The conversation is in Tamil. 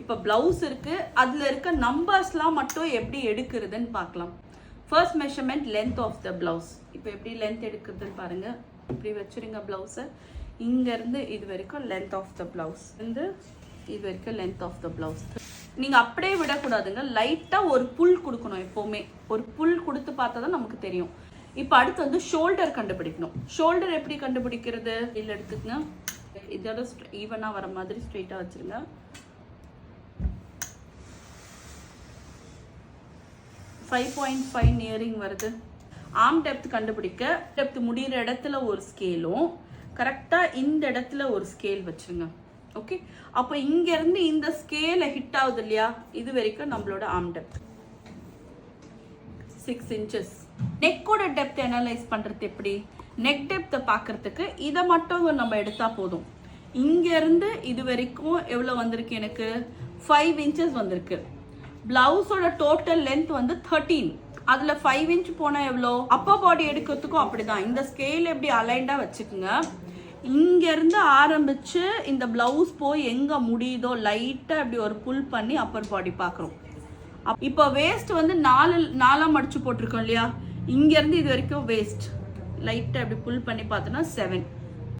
இப்போ ப்ளவுஸ் இருக்கு, அதில் இருக்க நம்பர்ஸ்லாம் மட்டும் எப்படி எடுக்கிறதுன்னு பார்க்கலாம். First measurement length of the blouse. இப்போ எப்படி லென்த் எடுக்கிறதுன்னு பாருங்க. இப்படி வச்சுருங்க ப்ளவுஸை. இங்கேருந்து இது வரைக்கும் லென்த் ஆஃப் த ப்ளவுஸ், இது வரைக்கும் லென்த் ஆஃப் த ப்ளவுஸ். நீங்கள் அப்படியே விடக்கூடாதுங்க, லைட்டாக ஒரு புல் கொடுக்கணும். எப்போவுமே ஒரு புல் கொடுத்து பார்த்தா தான் நமக்கு தெரியும். இப்போ அடுத்து வந்து ஷோல்டர் கண்டுபிடிக்கணும். ஷோல்டர் எப்படி கண்டுபிடிக்கிறது? இல்லை எடுத்துக்கங்க, இதோட ஈவனாக வர மாதிரி ஸ்ட்ரெயிட்டாக வச்சுருங்க. .5 நியரிங் வருது. ஆர்ம் டெப்த் கண்டுபிடிக்க டெப்த் முடிகிற இடத்துல ஒரு ஸ்கேலும் கரெக்டாக இந்த இடத்துல ஒரு ஸ்கேல் வச்சுருங்க. ஓகே, அப்போ இங்கேருந்து இந்த ஸ்கேலை ஹிட் ஆகுது இல்லையா, இது வரைக்கும் நம்மளோட ஆர்ம் டெப்த் 6 இன்ச்சஸ். நெக்கோட டெப்த் அனலைஸ் பண்ணுறது எப்படி? நெக் டெப்த்தை பார்க்கறதுக்கு இதை மட்டும் நம்ம எடுத்தால் போதும். இங்கேருந்து இது வரைக்கும் எவ்வளோ வந்திருக்கு? எனக்கு 5 இன்ச்சஸ் வந்திருக்கு. பிளவுஸோட டோட்டல் லென்த் வந்து 13. அதில் 5 இன்ச் போனால் எவ்வளோ? அப்பர் பாடி எடுக்கிறதுக்கும் அப்படிதான். இந்த ஸ்கேல் எப்படி அலைண்டாக வச்சுக்கோங்க. இங்கேருந்து ஆரம்பித்து இந்த ப்ளவுஸ் போய் எங்கே முடியுதோ லைட்டாக இப்படி ஒரு புல் பண்ணி அப்பர் பாடி பார்க்குறோம். இப்போ வேஸ்ட் வந்து 4 மடிச்சு போட்டிருக்கோம் இல்லையா, இங்கேருந்து இது வரைக்கும் வேஸ்ட் லைட்டாக இப்படி புல் பண்ணி பார்த்தோன்னா 7.